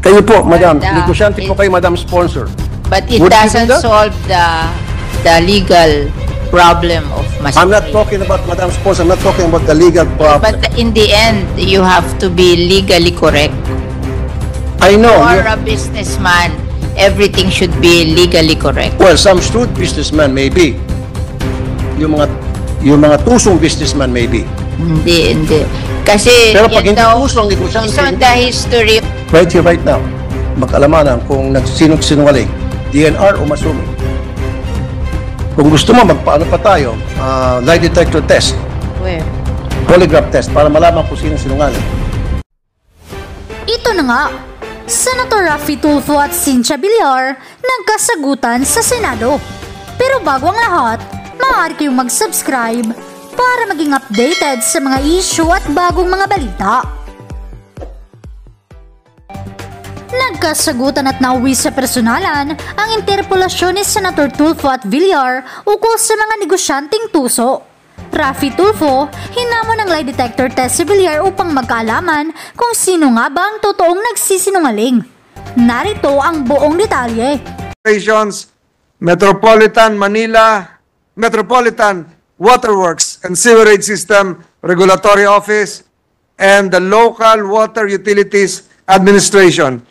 Kayo po, madam. Negosyante po kayo, madam sponsor. But it Would you do doesn't that? solve the legal problem of Mas I'm not Pay. talking about madam sponsor. I'm not talking about the legal problem. But in the end, you have to be legally correct. I know. For a businessman, everything should be legally correct. Well, some shrewd businessman maybe. Yung mga tusong businessman maybe. Hindi. Kasi Pero pag yan hindi daw, tusong negosyante, based on the history, right here, right now, mag-alamanan kung sinungaling, DNR o masumi. Kung gusto mo, magpaano pa tayo, lie detector test, where? polygraph test, para malaman kung sino sinungaling. Ito na nga, Senator Raffy Tulfo at Cynthia Villar nagkasagutan sa Senado. Pero bago ang lahat, maaari kayong mag-subscribe para maging updated sa mga issue at bagong mga balita. Nagkasagutan at nauwi sa personalan ang interpelasyon ni Senator Tulfo at Villar ukol sa mga negosyanteng tuso. Raffy Tulfo, hinamon ng lie detector test si Villar upang magkaalaman kung sino nga ba ang totoong nagsisinungaling. Narito ang buong detalye. Metropolitan Manila, Metropolitan Waterworks and Sewerage System Regulatory Office, and the Local Water Utilities Administration,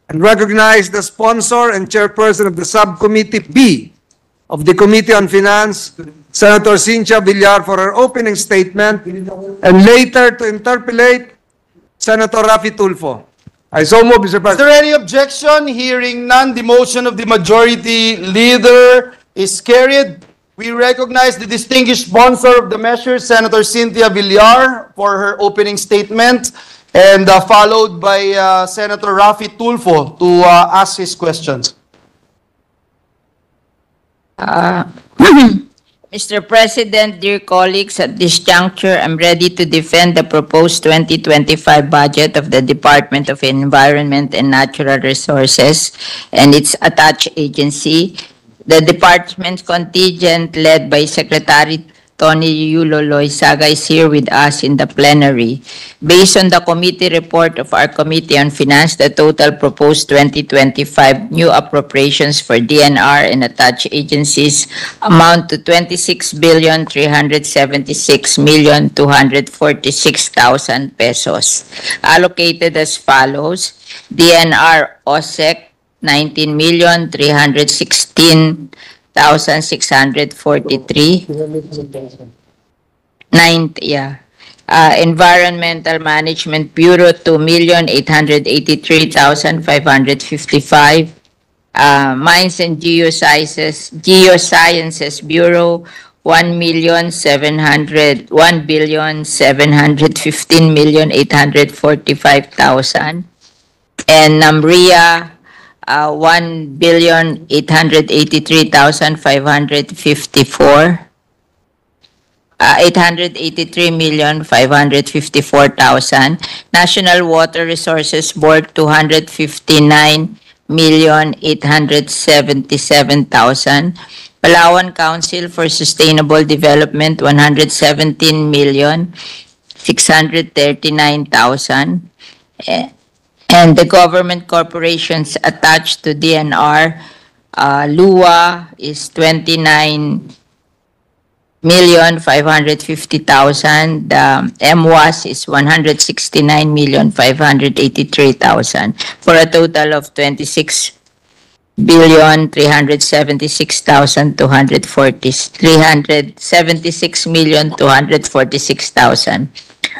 and recognize the sponsor and chairperson of the Subcommittee B of the Committee on Finance, Senator Cynthia Villar, for her opening statement, and later to interpellate Senator Raffy Tulfo. I so move, Mr. Is President. there any objection? Hearing none, the motion of the majority leader is carried. We recognize the distinguished sponsor of the measure, Senator Cynthia Villar, for her opening statement, and followed by Senator Raffy Tulfo to ask his questions. Mr. President, dear colleagues, at this juncture, I'm ready to defend the proposed 2025 budget of the Department of Environment and Natural Resources and its attached agency. The department's contingent, led by Secretary Tony Yulo Loizaga, is here with us in the plenary. Based on the committee report of our Committee on Finance, the total proposed 2025 new appropriations for DNR and attached agencies amount to 26,376,246,000 pesos, allocated as follows: DNR OSEC 19,316,643. Environmental Management Bureau 2,883,555. Mines and Geosciences Bureau 1,715,845,000. And NAMRIA 1,883,554. 883,554,000. National Water Resources Board 259,877,000. Palawan Council for Sustainable Development 117,639,000. And the government corporations attached to DNR, LUA is 29,550,000. MWAS is 169,583,000 for a total of 376,246,000.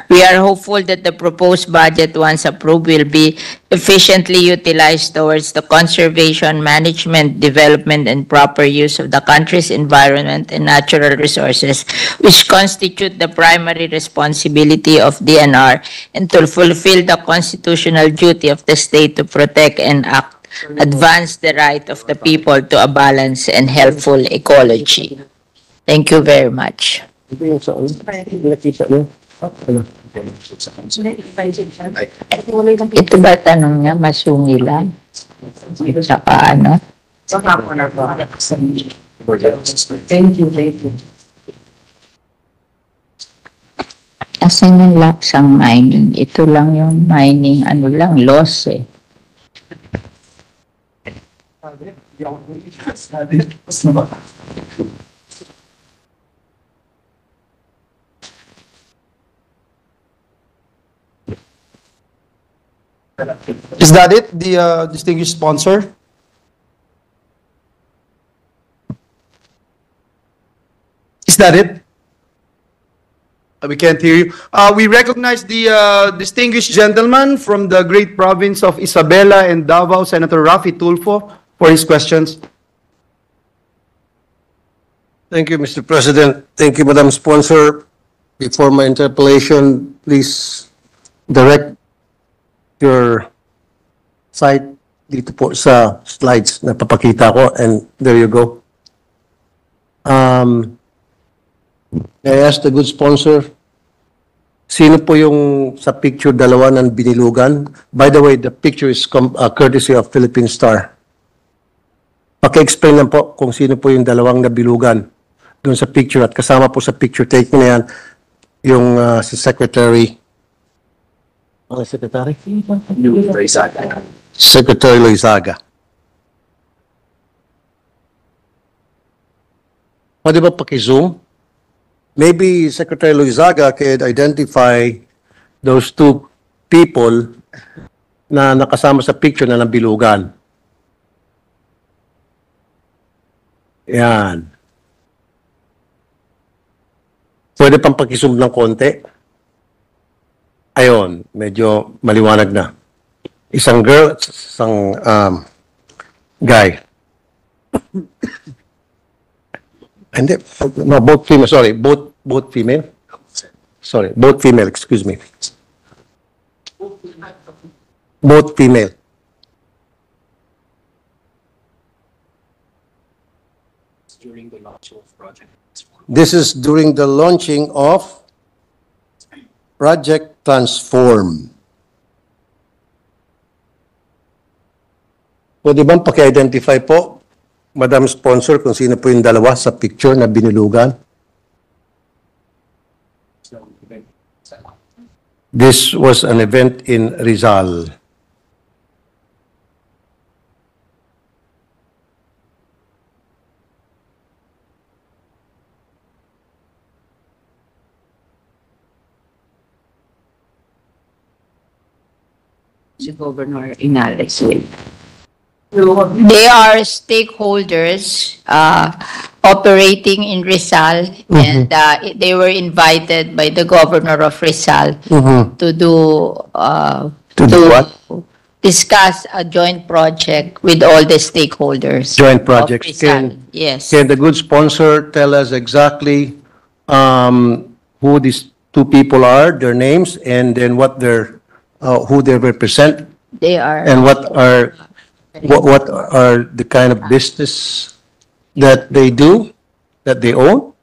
We are hopeful that the proposed budget, once approved, will be efficiently utilized towards the conservation, management, development, and proper use of the country's environment and natural resources, which constitute the primary responsibility of DNR, and to fulfill the constitutional duty of the state to protect and advance the right of the people to a balanced and healthful ecology. Thank you very much. Ito ba tanong niya? Masungilan? Saka ano? Thank you. Asan yung laksang mining? Ito lang yung mining, ano lang, loss eh. Is that it, the distinguished sponsor? Is that it? We can't hear you. We recognize the distinguished gentleman from the great province of Isabela and Davao, Senator Rafi Tulfo, for his questions. Thank you, Mr. President. Thank you, Madam Sponsor. Before my interpellation, please direct your site dito po sa slides na papakita ko, and there you go. May I ask the good sponsor, sino po yung sa picture dalawa ng binilugan? By the way, the picture is courtesy of Philippine Star. Paki-explain lang po kung sino po yung dalawang nabilugan doon sa picture, at kasama po sa picture taking na yan yung si Secretary. Ano Secretary? Secretary Loizaga. Pwede ba paki-zoom? Maybe Secretary Loizaga can identify those two people na nakasama sa picture na nabilugan. Yan. Pwede pang paki-zoom ng konti. Ayon, medyo maliwanag na. Isang girl at isang guy. Hindi, no, both female, sorry, both female. Sorry, both female, excuse me. Both female. During the launch of Project. This is during the launching of Project Transform. Pwede bang paki-identify po, Madam Sponsor, kung sino po yung dalawa sa picture na binulugan? This was an event in Rizal. Si Governor Inales. They are stakeholders operating in Rizal, and they were invited by the governor of Rizal to do what? Discuss a joint project with all the stakeholders. Joint of projects. Rizal. Yes. Can the good sponsor tell us exactly who these two people are, their names, and then what their who they represent, They are. and what are the kind of business that they do, that they own?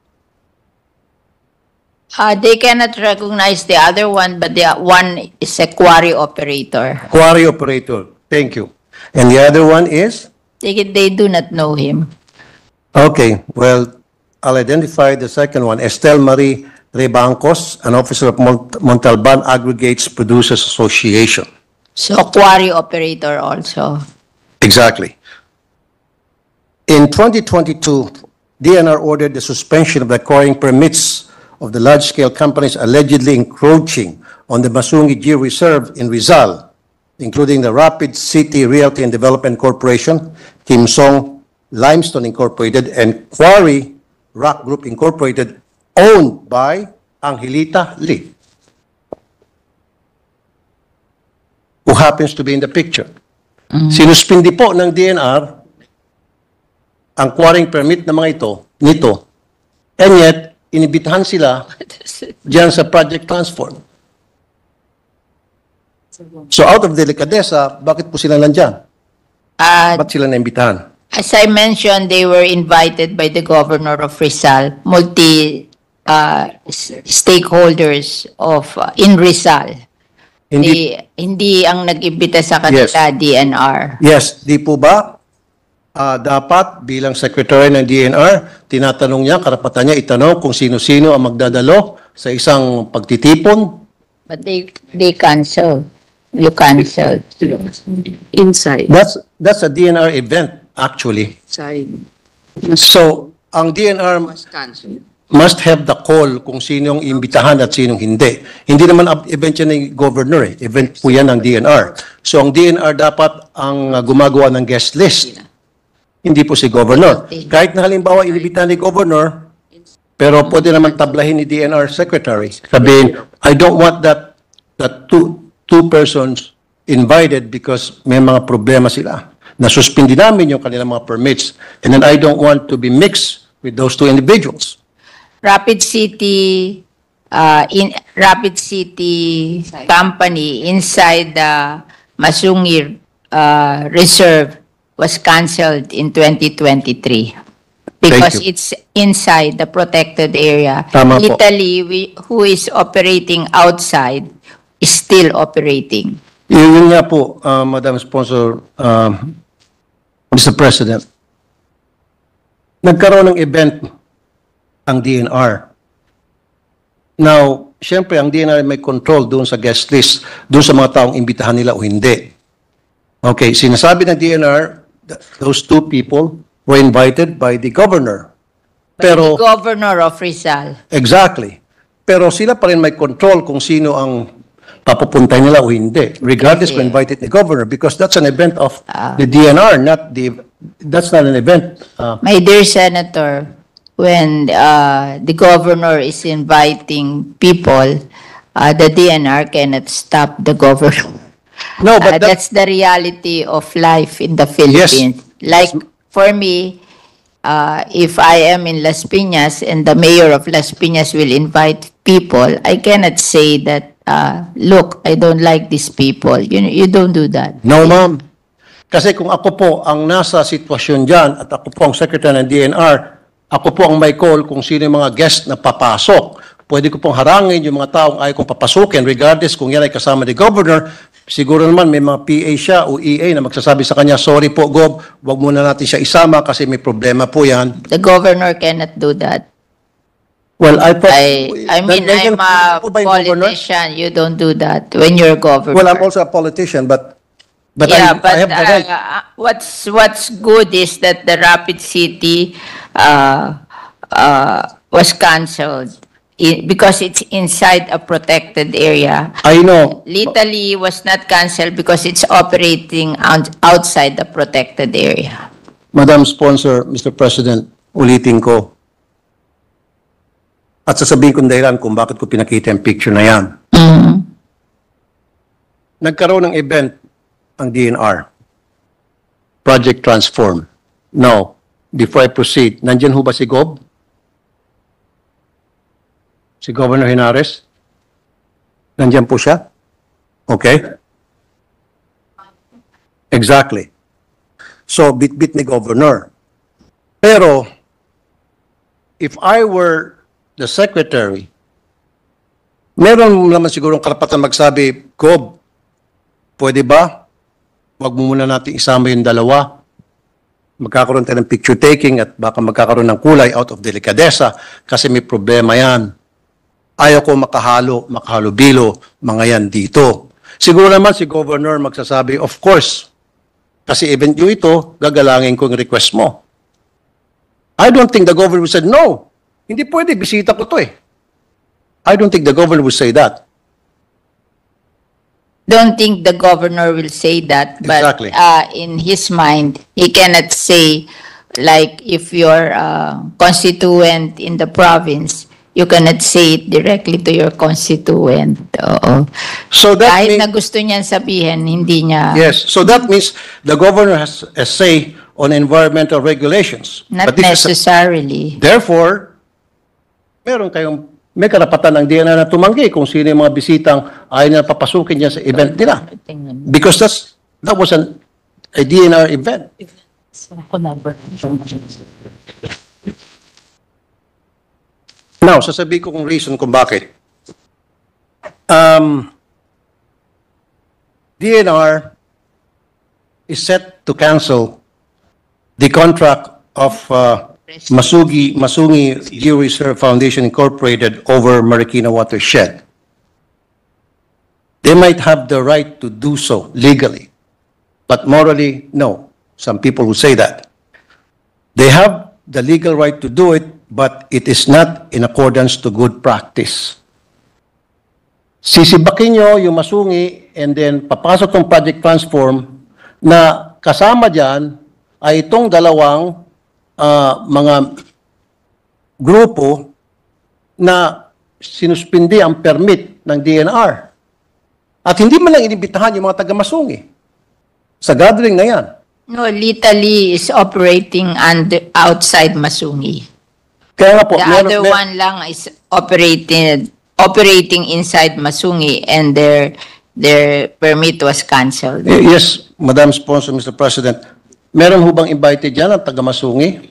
They cannot recognize the other one, but the one is a quarry operator. Quarry operator. Thank you. And the other one is? They do not know him. Okay, well, I'll identify the second one. Estelle Marie Rebancos, an officer of Montalban Aggregates Producers Association. So quarry operator also. Exactly. In 2022, DNR ordered the suspension of the quarrying permits of the large-scale companies allegedly encroaching on the Masungi Reserve in Rizal, including the Rapid City Realty and Development Corporation, Kim Song Limestone Incorporated, and Quarry Rock Group Incorporated, owned by Angelita Lee, who happens to be in the picture. Sinuspindi po ng DNR ang quarrying permit ng mga nito, and yet, inibitahan sila diyan sa Project Transform. So out of delicadeza, bakit po sila nandyan? Ba't sila naimbitahan? As I mentioned, they were invited by the governor of Rizal, stakeholders of in Rizal. Hindi ang nag-imbita sa kanila, Yes. DNR. Yes, di po ba? Dapat bilang secretary ng DNR, tinatanong niya, karapatan niya itanong kung sino-sino ang magdadalo sa isang pagtitipon. But they cancel. You cancel. Inside. That's a DNR event. actually. Sorry, So, ang DNR was cancelled. must have the call kung sinong imbitahan at sinong hindi. Hindi naman event yan ng governor eh. Event po yan ng DNR. So, ang DNR dapat ang gumagawa ng guest list. Hindi po si governor. Kahit na halimbawa inibitahan ni governor, pero pwede naman tablahin ni DNR secretary. Sabihin, I don't want that two persons invited because may mga problema sila. Nasuspindi namin yung kanilang mga permits. And then I don't want to be mixed with those two individuals. Rapid City company inside the Masungi Reserve was cancelled in 2023 because you. it's inside the protected area. Tama po. Italy, who is operating outside, is still operating. Yun nga po, Madam Sponsor, Mr. President. Nagkaroon ng event ang DNR. Now, syempre, ang DNR may control doon sa guest list, doon sa mga taong imbitahan nila o hindi. Okay, sinasabi ng DNR, those two people were invited by the governor. Pero, The governor of Rizal. exactly. Pero sila pa rin may control kung sino ang papupuntay nila o hindi, regardless kung invited the governor, because that's an event of the DNR, that's not an event. My dear Senator, when the governor is inviting people, the DNR cannot stop the governor. No, but That's the reality of life in the Philippines. Like for me, if I am in Las Piñas and the mayor of Las Piñas will invite people, I cannot say that, look, I don't like these people. You don't do that. No, ma'am. Kasi kung ako po ang nasa sitwasyon dyan at ako po ang secretary ng DNR, ako po ang may call kung sino yung mga guest na papasok. Pwede ko pong harangin yung mga taong ayaw kong papasukin regardless kung yan ay kasama ni governor. Siguro naman may mga PA siya o EA na magsasabi sa kanya, sorry po, Gob, wag muna natin siya isama kasi may problema po yan. The governor cannot do that. Well, I mean, Nandiyan I'm a po ba yung governor? politician. You don't do that when you're governor. Well, I'm also a politician, but yeah, I have the right. what's good is that the Rapid City was cancelled because it's inside a protected area. I know. Italy was not cancelled because it's operating outside the protected area. Madam Sponsor, Mr. President, ulitin ko. At sasabihin kong dahilan kung bakit ko pinakita yung picture na yan. Nagkaroon ng event ang DNR. Project Transform. Now, before I proceed, nandyan ho ba si Gob? Si Governor Henares? Nandyan po siya? Okay. Exactly. So, bit-bit ni Governor. Pero, if I were the secretary, meron naman sigurong karapatan magsabi, Gob, pwede ba? Wag mo muna natin isama yung dalawa. Magkakaroon tayo ng picture taking at baka magkakaroon ng kulay out of delicadeza kasi may problema yan. Ayaw ko makahalo-bilo mga yan dito. Siguro naman si Governor magsasabi, of course, kasi event nyo ito, gagalangin ko yung request mo. I don't think the Governor would say, no, hindi pwede, bisita ko to eh. I don't think the Governor would say that. Don't think the governor will say that, but Exactly. In his mind, he cannot say, like, if you're a constituent in the province, you cannot say it directly to your constituent. Oo. So that Kahit means, na gusto niyan sabihin, hindi niya, yes, so that means the Governor has a say on environmental regulations. not But this is- necessarily. Therefore, may karapatan ng DNR na tumanggi kung sino yung mga bisitang ayaw na papasukin niya sa event nila. Because that was a DNR event. Now, sasabihin ko kung reason kung bakit. DNR is set to cancel the contract of Masungi Georeserve Foundation Incorporated over Marikina Watershed. They might have the right to do so legally, but morally, no. Some people who say that. They have the legal right to do it, but it is not in accordance to good practice. Sisibakin nyo yung masungi and then papasok ng project transform na kasama dyan ay itong dalawang mga grupo na sinuspindi ang permit ng DNR. At hindi man lang inibitahan yung mga taga-masungi sa gathering na yan. No, Litali is operating outside Masungi. Kaya nga po, The other one lang is operating inside Masungi, and their permit was canceled. Yes, Madam Sponsor, Mr. President. Meron ho bang invited dyan ang taga-masungi?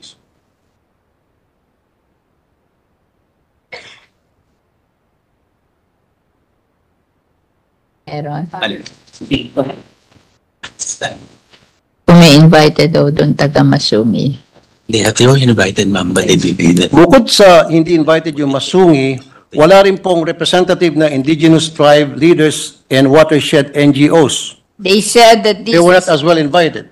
Meron. Kung may invited daw doon taga-Masungi. They were invited, ma'am, but they didn't. Bukod sa hindi invited yung masungi, wala rin pong representative na indigenous tribe leaders and watershed NGOs. They said that this They were not is, as well invited.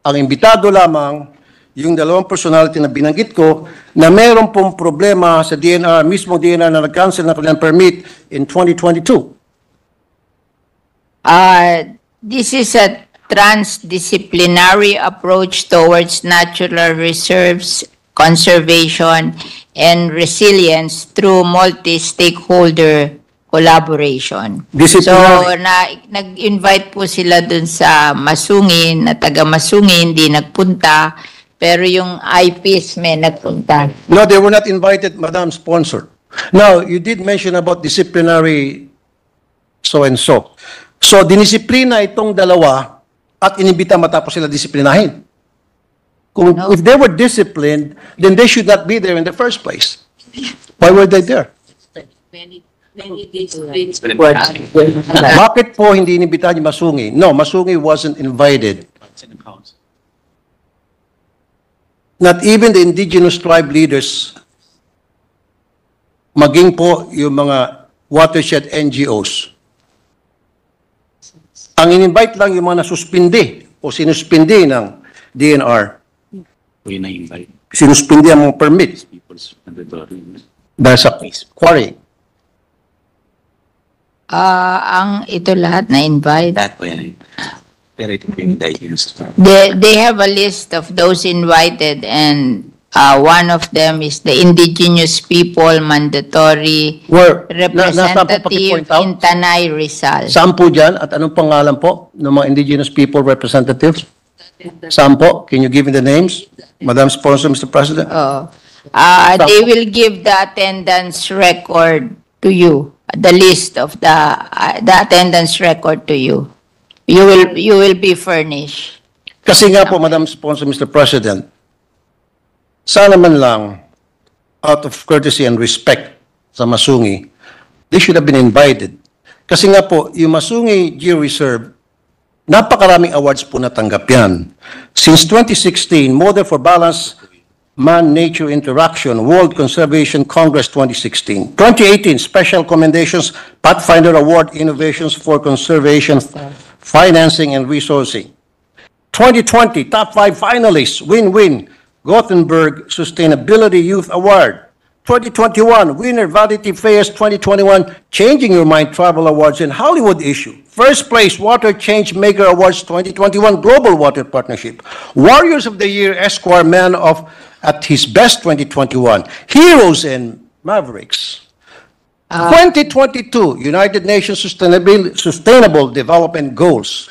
Ang imbitado lamang yung dalawang personality na binanggit ko na meron pong problema sa DNR, mismo DNR na nag-cancel na kanilang permit in 2022. this is a transdisciplinary approach towards natural reserves, conservation, and resilience through multi-stakeholder collaboration. Disciplinary. So, nag-invite po sila dun sa Masungi, na taga-Masungi, hindi nagpunta, pero yung IPs may nagpunta. No, they were not invited, Madam Sponsor. Now, you did mention about disciplinary so-and-so. So, dinisiplina itong dalawa at inibita matapos sila disiplinahin. Kung, if they were disciplined, then they should not be there in the first place. Why were they there? Bakit po hindi inibitahan yung Masungi? No, Masungi wasn't invited. Not even the indigenous tribe leaders, maging po yung mga watershed NGOs. Ang in-invite lang yung mga nasuspindi o sinuspindi ng DNR. Sinuspindi ang mga permit dahil sa quarry. Ang ito lahat na invite. That way, pero ito yung They have a list of those invited, and one of them is the indigenous people mandatory representative in Tanay, Rizal. Saan po dyan at anong pangalan po ng mga indigenous people representatives? Saan po? Can you give me the names? Madam Sponsor, Mr. President? They will give the attendance record to you, the list of the attendance record to you. You will be furnished. Kasi nga po, Madam Sponsor, Mr. President, sana man lang, out of courtesy and respect sa Masungi, they should have been invited. Kasi nga po, yung Masungi Geo-Reserve, napakaraming awards po natanggap yan. Since 2016, Model for Balanced Man-Nature Interaction, World Conservation Congress 2016. 2018, Special Commendations, Pathfinder Award, Innovations for Conservation, Financing and Resourcing. 2020, Top 5 Finalists, Win-Win, Gothenburg Sustainability Youth Award. 2021, Winner Vanity Fairs 2021 Changing Your Mind Travel Awards in Hollywood issue. First place, Water Change Maker Awards 2021 Global Water Partnership. Warriors of the Year, Esquire Man of at his best 2021. Heroes and Mavericks. 2022, United Nations Sustainable Development Goals.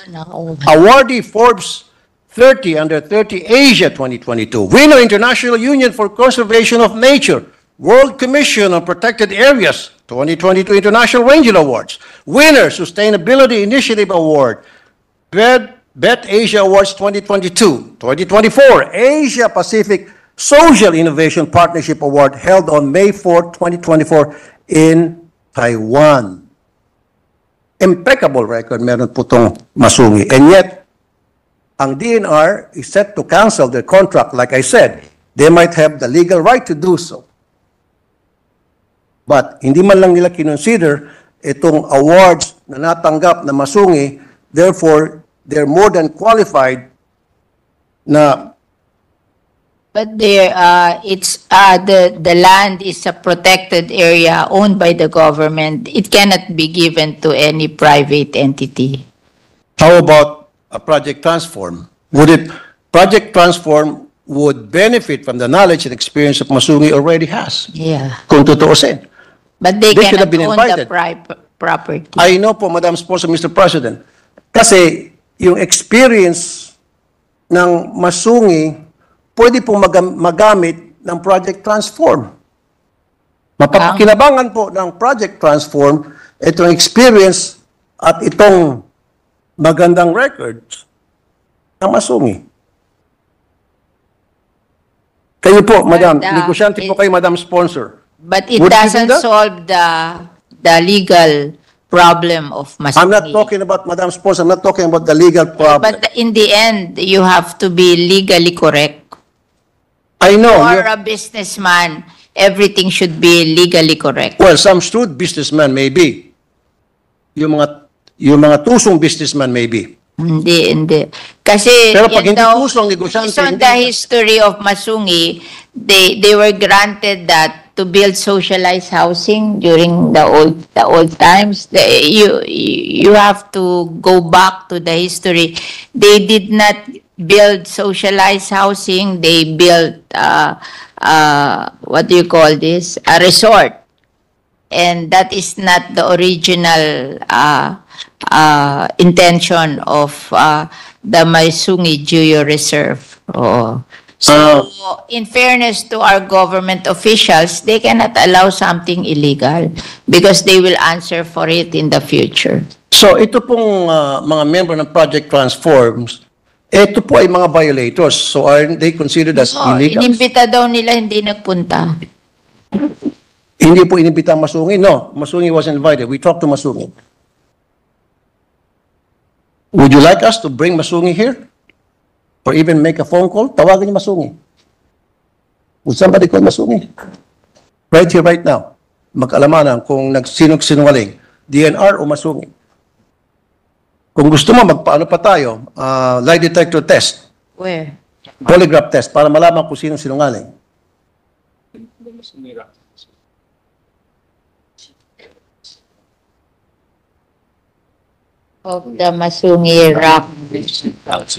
Awardee Forbes 30 Under 30 Asia 2022. Winner International Union for Conservation of Nature. World Commission on Protected Areas 2022 International Ranger Awards. Winner Sustainability Initiative Award. Bet Asia Awards 2022. 2024 Asia Pacific Social Innovation Partnership Award held on May 4, 2024 in Taiwan. Impeccable record meron po itong Masungi. And yet, ang DNR is set to cancel their contract. Like I said, they might have the legal right to do so. But hindi man lang nila kinonsider itong awards na natanggap na Masungi. Therefore, they're more than qualified na But there, the land is a protected area owned by the government. It cannot be given to any private entity. how about a Project Transform? Project Transform would benefit from the knowledge and experience of Masungi already has. Yeah. Kung tutuusin. But they They should have cannot been own the invited. property. I know po, Madam Sponsor, Mr. President. Kasi yung experience ng Masungi, pwede pong magamit ng Project Transform. Mapapakinabangan po ng Project Transform itong experience at itong magandang records ng Masungi. Kayo po, Madam. Negosyante po kayo, Madam Sponsor. But it Would you do doesn't that? solve the legal problem of Masungi. I'm not talking about, Madam Sponsor, I'm not talking about the legal problem. But in the end, you have to be legally correct. I know. For a businessman, everything should be legally correct. Well, some shrewd businessman maybe. Yung mga tusong businessman maybe. Hindi. Kasi Pero pag yan hindi daw, tusong negosyante, based on hindi- the history of Masungi, they were granted that to build socialized housing during the old times. You have to go back to the history. They did not build socialized housing. They built what do you call this? A resort. And that is not the original intention of the Masungi Geo Reserve. Oh. So, in fairness to our government officials, they cannot allow something illegal because they will answer for it in the future. So ito pong mga member ng Project Transforms, ito po ay mga violators. So aren't they considered as Oh, illegal? inimbita daw nila, hindi nagpunta. Hindi po inimbita ang Masungi. No, Masungi was invited. We talked to Masungi. Would you like us to bring Masungi here? Or even make a phone call? Tawagan niyo Masungi. Would somebody call Masungi? Right here, right now. Mag-alamanan kung sinungaling, DNR o Masungi. Kung gusto mo, magpaano pa tayo, lie detector test, Where? polygraph test, para malaman kung sino sinungaling. Of the Masungi Rock.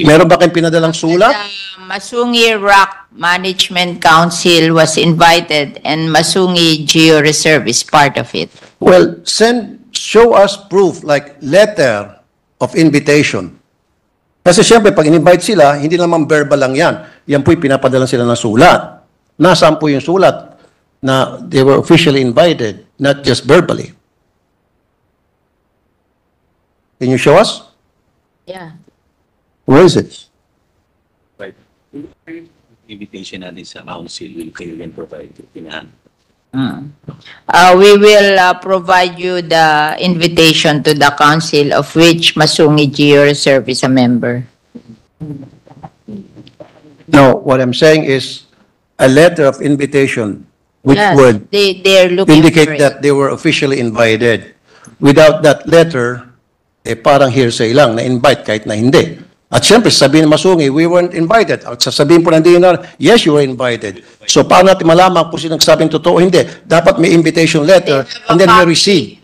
Meron ba kayong pinadalang sulat? The Masungi Rock Management Council was invited and Masungi Geo Reserve is part of it. Well, show us proof, like letter of invitation. Kasi siyempre, pag in-invite sila, hindi naman verbal lang yan. Yan po'y pinapadala sila ng sulat. Nasaan po yung sulat na they were officially invited, not just verbally? Can you show us? Yeah. Where is it? Right. Invitation natin sa council will kayo rin provide in hand. We will provide you the invitation to the council of which Masungi Geo Reserve is a member. No, what I'm saying is a letter of invitation which Yes, would they're looking for indicate it. that they were officially invited. Without that letter, parang hearsay lang, na-invite kahit na hindi. At siyempre, sabihin ng Masungi, we weren't invited. At sasabihin po ng DNR, yes, you were invited. So, paano natin malaman kung sino nagsabing totoo o hindi? Dapat may invitation letter and then we receive.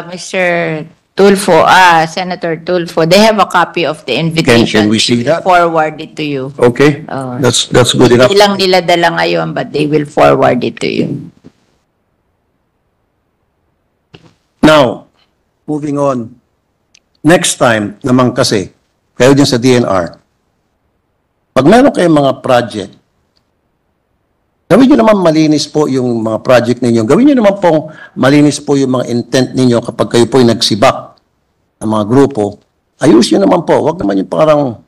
Mr. Tulfo, Senator Tulfo, they have a copy of the invitation. Can we see that? Forward it to you. Okay? Oh. That's good enough. Ilang nila dala ngayon, but they will forward it to you. Now, moving on. Next time naman kasi, kayo din sa DNR, pag meron kayong mga project, gawin nyo naman malinis po yung mga project ninyo. Gawin nyo naman pong malinis po yung mga intent ninyo kapag kayo po ay nagsibak ng mga grupo. Ayusin nyo naman po. Huwag naman yung parang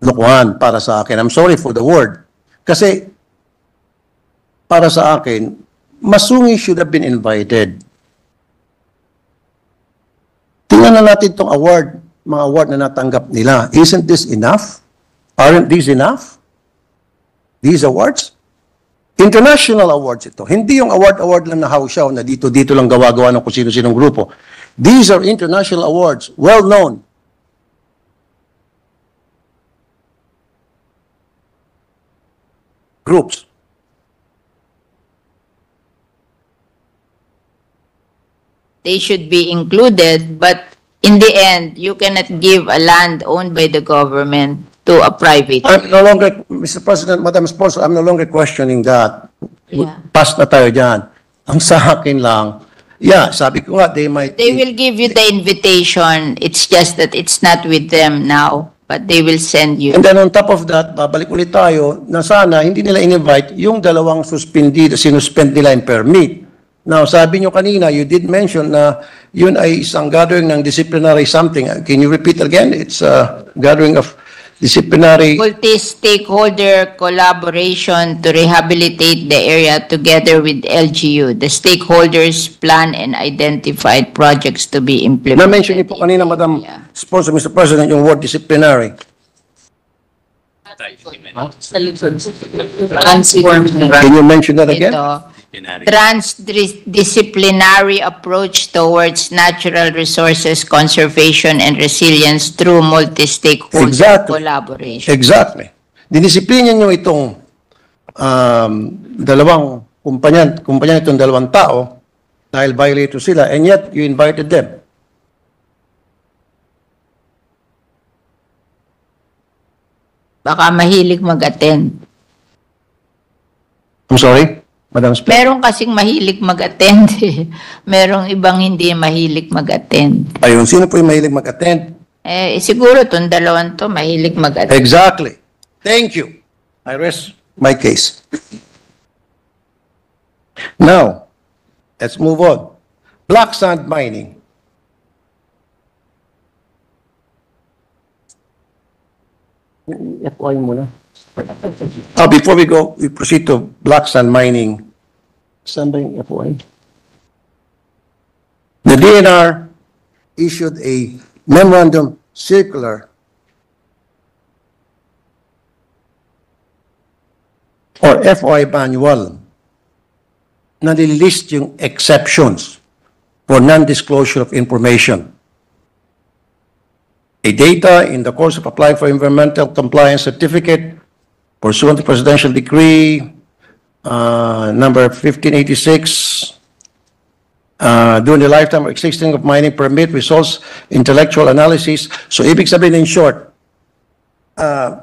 lokohan para sa akin. I'm sorry for the word. Kasi para sa akin, Masungi should have been invited. Tingnan na natin itong award, mga award na natanggap nila. Isn't this enough? Aren't these enough? These awards? International awards ito. Hindi yung award lang na hausyaw na dito lang gawa-gawa ng kung sino-sinong grupo. These are international awards, well known. Groups. They should be included, but in the end, you cannot give a land owned by the government to a private. I'm no longer, Mr. President, Madam Sponsor, I'm no longer questioning that. Yeah. Pass na tayo dyan. Ang sa akin lang, yeah, sabi ko nga, they might... They will give you the invitation. It's just that it's not with them now, but they will send you. And then on top of that, babalik ulit tayo na sana hindi nila in-invite yung dalawang sinuspend nila yung permit. Now, sabi nyo kanina, you did mention na yun ay isang gathering ng disciplinary something. Can you repeat again? It's a gathering of disciplinary... Multi-stakeholder collaboration to rehabilitate the area together with LGU. The stakeholders plan and identified projects to be implemented. Na-mention niyo po kanina, Madam Yeah. Sponsor, Mr. President, yung word disciplinary. Can you mention that again? Ito, transdisciplinary approach towards natural resources conservation and resilience through multi-stakeholder Exactly. collaboration. Exactly. Dinisiplina nyo itong dalawang kumpanya itong dalawang tao dahil violator sila and yet you invited them. Baka mahilig mag-attend. I'm sorry, Madam Speaker. Meron kasing mahilig mag-attend. Merong ibang hindi mahilig mag-attend. Ayun, sino po yung mahilig mag-attend? Siguro itong dalawang to mahilig mag-attend. Exactly. Thank you. I rest my case. Now, let's move on. Black sand mining. FOI muna. Before we proceed to black sand mining. Saan ba yung FOI? The DNR issued a memorandum circular or FOI manual na nililist yung exceptions for non-disclosure of information. A data in the course of applying for environmental compliance certificate pursuant to Presidential Decree number 1586 during the lifetime of existing of mining permit results intellectual analysis. So ibig sabihin in short,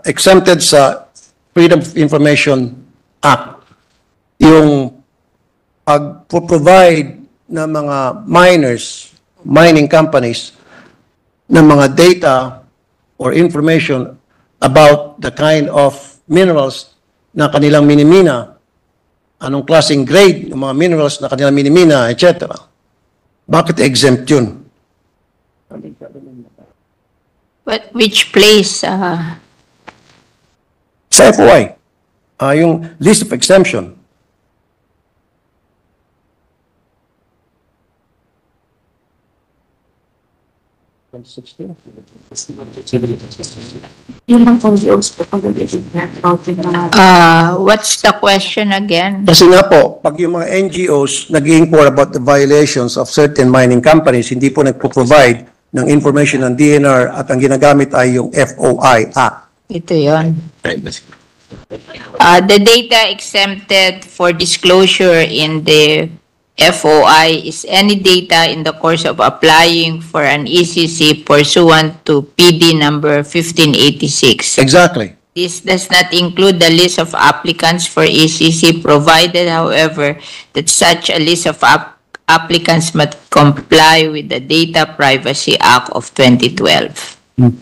exempted sa Freedom of Information Act yung pag-provide ng mga mining companies ng mga data or information about the kind of minerals na kanilang minimina, anong klaseng grade ng mga minerals na kanilang minimina, etc. Bakit exempt yun? But which place? Sa FOI, yung list of exemption. What's the question again? Kasi nga po, pag yung mga NGOs nag-inquire about the violations of certain mining companies, hindi po nagpo-provide ng information ng DNR at ang ginagamit ay yung FOI Act. Ito yon. The data exempted for disclosure in the FOI is any data in the course of applying for an ECC pursuant to PD number 1586. Exactly. This does not include the list of applicants for ECC, provided, however, that such a list of applicants must comply with the Data Privacy Act of 2012.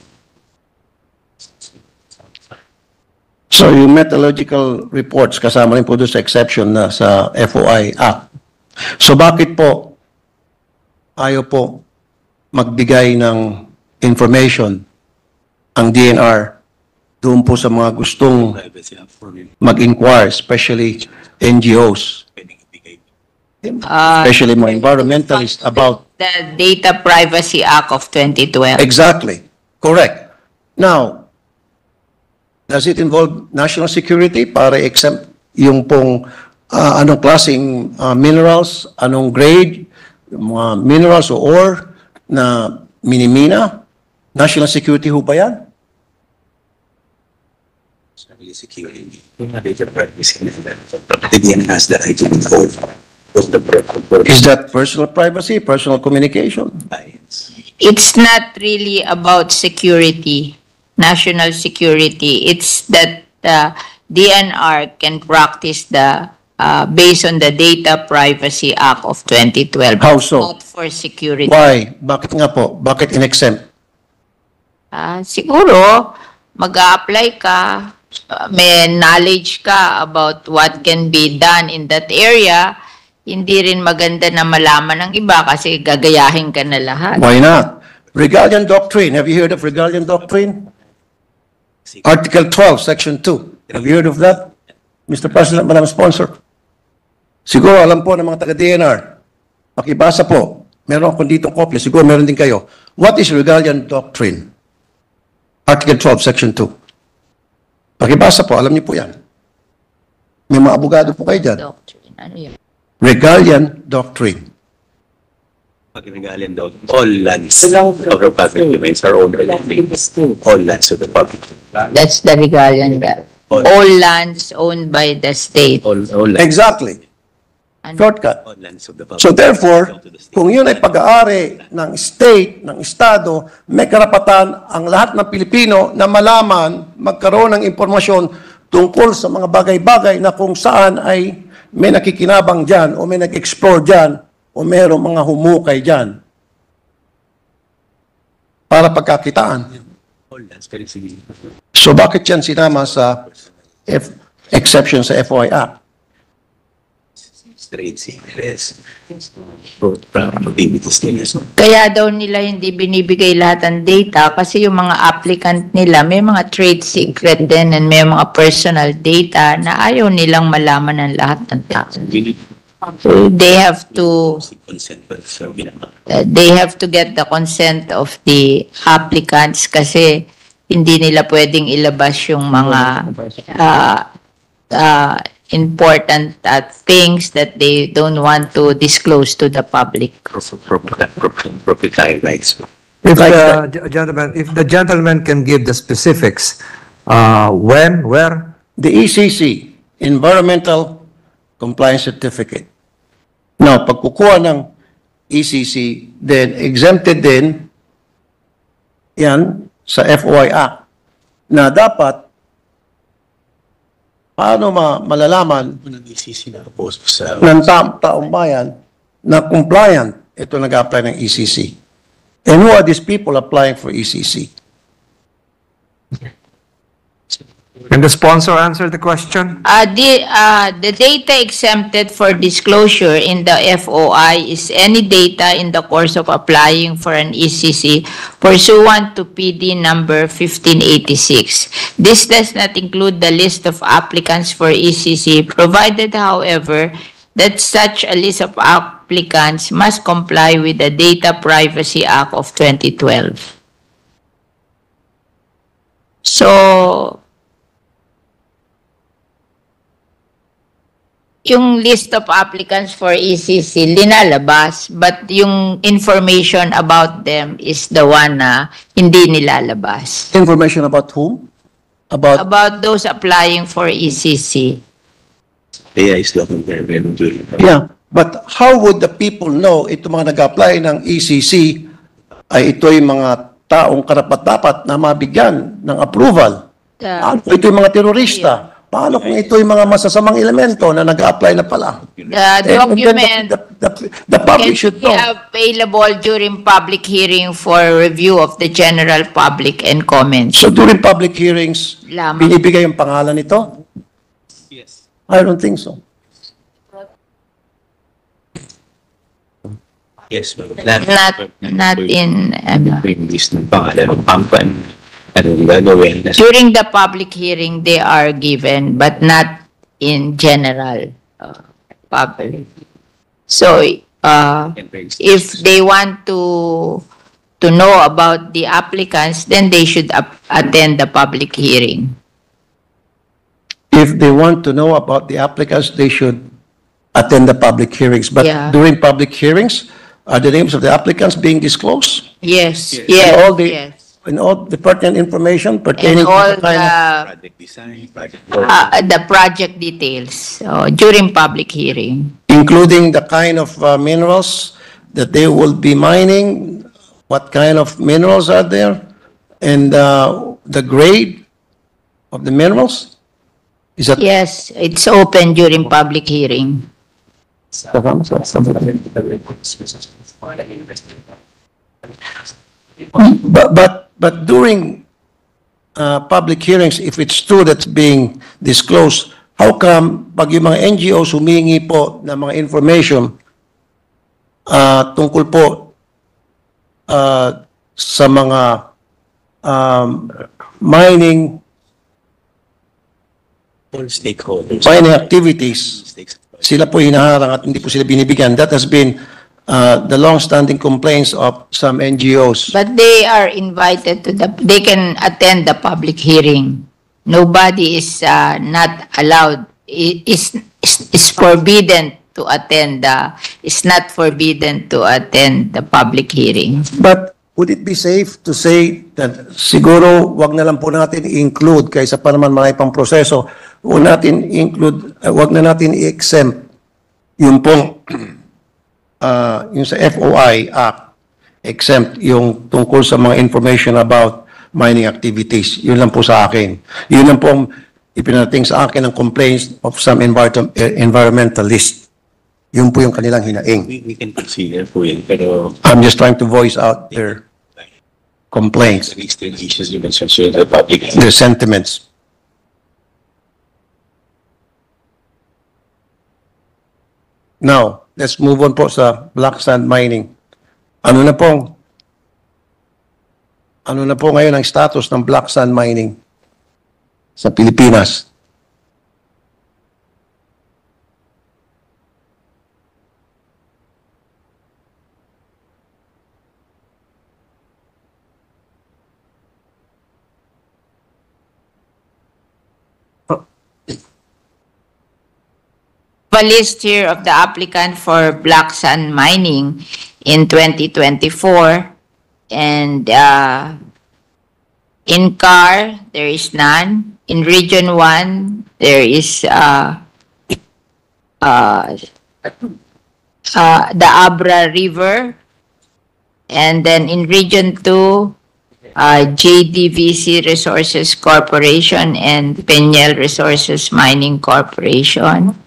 So yung metallurgical reports kasama rin po doon sa exception na sa FOI Act. So bakit po ayaw po magbigay ng information ang DNR doon po sa mga gustong mag-inquire, especially NGOs, especially mga environmentalists about... The Data Privacy Act of 2012. Exactly. Correct. Now, does it involve national security para exempt yung pong anong klaseng minerals, anong grade, mga minerals o ore na minimina? National security ho ba yan? Security. Data privacy. The DNR has the right to control of the purpose. Is that personal privacy, personal communication? It's not really about security, national security. It's that DNR can practice the based on the Data Privacy Act of 2012. How so? Not for security. Why? Bakit nga po? Bakit in-exempt? Siguro, mag-a-apply ka, may knowledge ka about what can be done in that area, hindi rin maganda na malaman ng iba kasi gagayahin ka na lahat. Why not? Regalian Doctrine. Have you heard of Regalian Doctrine? Article 12, Section 2. Have you heard of that? Mr. President, Madam Sponsor. Siguro alam po ng mga taga-DNR. Pakibasa po. Meron akong ditong kopya. Siguro meron din kayo. What is Regalian Doctrine? Article 12, Section 2. Pakibasa po, alam niyo po yan. May mga abogado po kayo dyan. Doctrine, ano yun? Regalian Doctrine. Regalian daw, all lands of the public domains are owned by the state. All lands of the public. That's the regalian. All lands owned by the state. All lands. Exactly. Shortcut. All lands of the public. So therefore, kung yun ay pag-aari ng state, ng estado, may karapatan ang lahat ng Pilipino na malaman, magkaroon ng impormasyon tungkol sa mga bagay-bagay na kung saan ay may nakikinabang dyan o may nag-explore dyan o mayroong mga humukay dyan para pagkakitaan. All lands, pero sige. So bakit yan sinama sa exception sa FOI Act? Trade secrets. Activities nila. Kaya daw nila hindi binibigay lahat ng data kasi yung mga applicant nila may mga trade secret din and may mga personal data na ayaw nilang malaman ng lahat ng tao. So they have to get the consent of the applicants kasi hindi nila pwedeng ilabas yung mga important things that they don't want to disclose to the public. Proprietary rights. If the gentleman can give the specifics, when, where? The ECC, Environmental Compliance Certificate. Now, pag kukuha ng ECC, then exempted din yan sa FOI Act na dapat paano malalaman ng taong bayan na compliant ito nag-apply ng ECC. And who are these people applying for ECC? Can the sponsor answer the question? The data exempted for disclosure in the FOI is any data in the course of applying for an ECC pursuant to PD number 1586. This does not include the list of applicants for ECC, provided, however, that such a list of applicants must comply with the Data Privacy Act of 2012. So, yung list of applicants for ECC, linalabas, but yung information about them is the one na hindi nilalabas. Information about whom? About those applying for ECC. Yeah, but how would the people know ito mga nag-apply ng ECC ay ito'y mga taong karapat-dapat na mabigyan ng approval? Paano ito'y mga terorista? Paano kung ito'y mga masasamang elemento na nag-apply na pala? The document the public should can be know. available during public hearing for review of the general public and comments. So during public hearings, Lamang. binibigay yung pangalan nito? Yes. I don't think so. Yes, Not in, list ng pangalan ng pampan. Anong gagawin? during the public hearing they are given, but not in general public. So, if they want to know about the applicants, then they should attend the public hearing. If they want to know about the applicants, they should attend the public hearings. But Yeah. during public hearings, Are the names of the applicants being disclosed? Yes, And yes, all the, yes. and all the pertinent information And pertaining all to the kind of Project design, the project details during public hearing. including the kind of minerals that they will be mining, what kind of minerals are there, and the grade of the minerals? Is that? Yes, it's open during public hearing. But during public hearings, if it's true that's being disclosed, how come pag yung mga NGOs humingi po ng mga information tungkol po sa mga mining all stakeholders. activities, sila po hinaharang at hindi po sila binibigyan. That has been the long-standing complaints of some NGOs. But they are invited to they can attend the public hearing. Nobody is not allowed, is forbidden to attend, is not forbidden to attend the public hearing. But would it be safe to say that siguro wag na lang po natin i-include kaysa pa naman marami pang proseso, wag natin i-include, wag na natin i-exempt yung pong yung sa FOI Act, exempt yung tungkol sa mga information about mining activities. Yun lang po sa akin. Yun lang pong ipinating sa akin ng complaints of some environmentalists. Yun po yung kanilang hinaing. We can consider po yun, pero I'm just trying to voice out their complaints, the extreme issues you mentioned to the public. their sentiments. Now, let's move on po sa black sand mining. Ano na po ngayon ang status ng black sand mining sa Pilipinas? A list here of the applicant for black sand mining in 2024, and in CAR there is none. In Region 1 there is the Abra River, and then in Region 2 JDVC Resources Corporation and Peñel Resources Mining Corporation.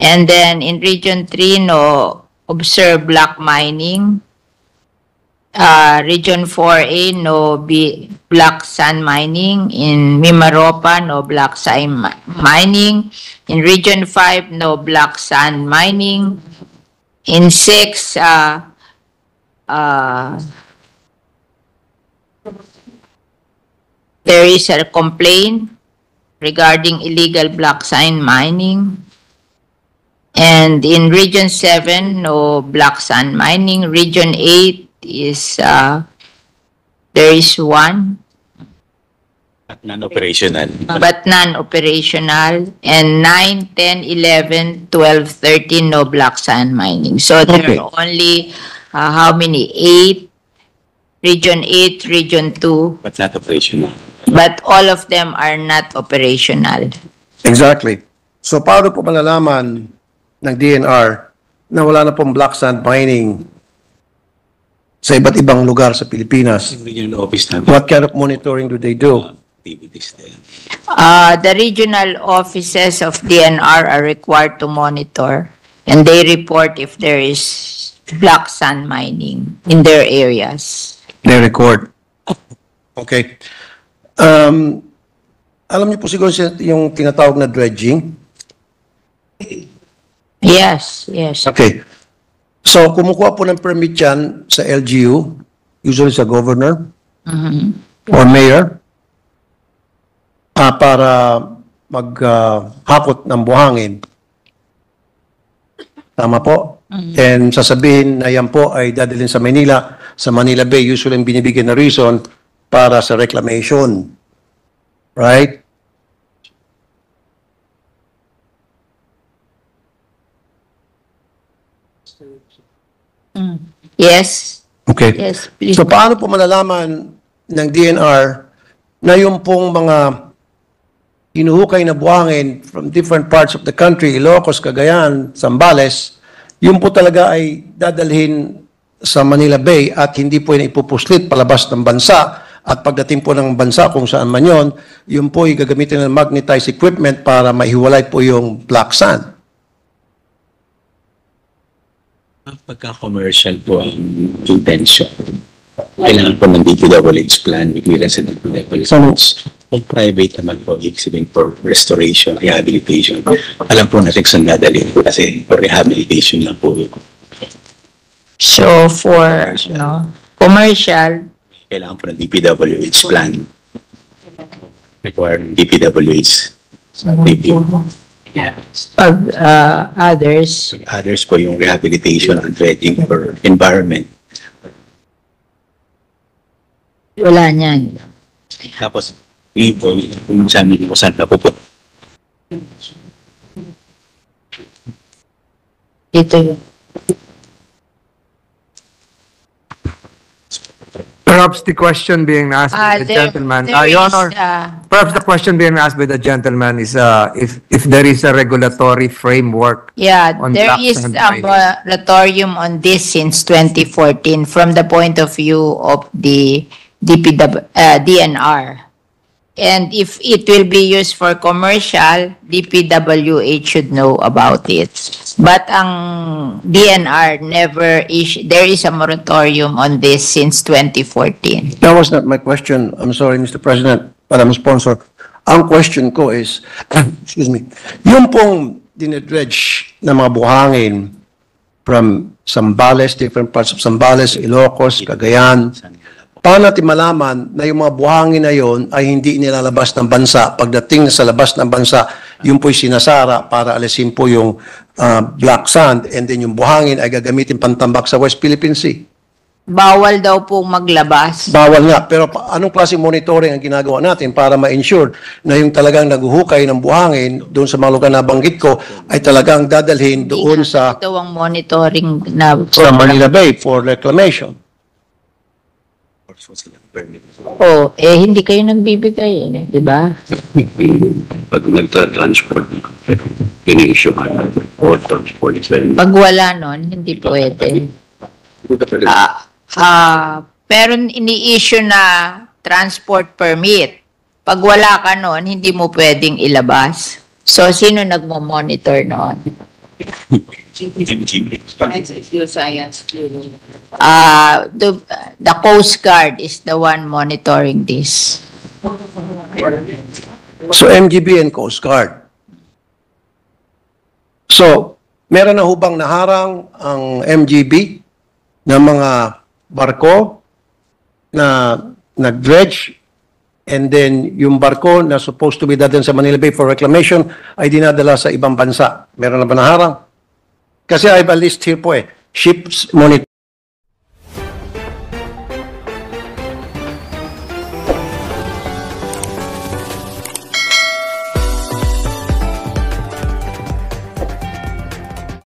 And then in Region 3, no observed black mining. Region 4A, no black sand mining. In Mimaropa, no black sand mining. In Region 5, no black sand mining. In 6, there is a complaint regarding illegal black sand mining. And in Region 7, no black sand mining. Region 8 is, there is one, At non-operational. but non-operational. And 9, 10, 11, 12, 13, no black sand mining. So there Okay. are only, how many? 8, Region 8, Region 2, But not operational. but all of them are not operational. Exactly. So paano po malalaman ng DNR na wala na pong black sand mining sa iba't ibang lugar sa Pilipinas? Yung regional office namin. What kind of monitoring do they do? Activities there. The regional offices of DNR are required to monitor, and they report if there is black sand mining in their areas. They record. Okay. Alam niyo po siguro yung tinatawag na dredging? Yes, yes. Okay. So, kumukuha po ng permit yan sa LGU, usually sa governor or mayor, para maghakot ng buhangin. Tama po? And sasabihin na yan po ay dadalhin sa Manila. Sa Manila Bay, usually ang binibigyan na reason para sa reclamation. Right? Yes, Okay. yes, please. So paano po malalaman ng DNR na yung pong mga hinuhukay na buhangin from different parts of the country, Ilocos, Cagayan, Zambales, yun po talaga ay dadalhin sa Manila Bay at hindi po yun ipupuslit palabas ng bansa. At pagdating po ng bansa kung saan man yun po ay gagamitin ng magnetized equipment para maihiwalay po yung black sand. Pagka-commercial po ang intention, kailangan po ng DPWH plan, clearance and DPWH. Kung private naman po, exhibiting for restoration, rehabilitation, alam po natin saan dadalhin kasi for rehabilitation lang po. So for commercial, Kailangan po ng DPWH plan. Require DPWH. Yeah. pag others, Others po yung rehabilitation and dredging for environment. wala niyan. Tapos, po, kung saan na po po. Ito yun. Perhaps the question being asked by the gentleman, Your Honor, perhaps the question being asked by the gentleman is if there is a regulatory framework. Yeah, on there black is sand a mining. moratorium on this since 2014 from the point of view of the DNR. And if it will be used for commercial, DPWH should know about it. But ang DNR never issued, there is a moratorium on this since 2014. That was not my question. I'm sorry, Mr. President, Madam Sponsor. Ang question ko is, excuse me, yung pong dinedredge na mga buhangin from Zambales, different parts of Zambales, Ilocos, Cagayan, paano natin malaman na yung mga buhangin na yon ay hindi nilalabas ng bansa? Pagdating sa labas ng bansa, yun po'y sinasara para alisin po yung black sand and then yung buhangin ay gagamitin pantambak sa West Philippine Sea. Bawal daw po maglabas. Bawal nga. Pero anong klaseng monitoring ang ginagawa natin para ma-ensure na yung talagang naguhukay ng buhangin doon sa mga lugar na banggit ko ay talagang dadalhin doon sa Ito ang monitoring na Manila Bay for reclamation? Oh, hindi kayo nagbibigay, di ba? Pag nagta-transport, in-issue ka na or transport is very Pag wala nun, hindi pwede. Pero ini-issue na transport permit. Pag wala ka nun, hindi mo pwedeng ilabas. So, sino nagmo-monitor nun? The Coast Guard is the one monitoring this. So MGB and Coast Guard. So, meron na hubang naharang ang MGB ng mga barko na nag-dredge and then yung barko na supposed to be dadalhin sa Manila Bay for reclamation ay dinadala sa ibang bansa. Meron na ba naharang? Kasi I have a list here po ships monitor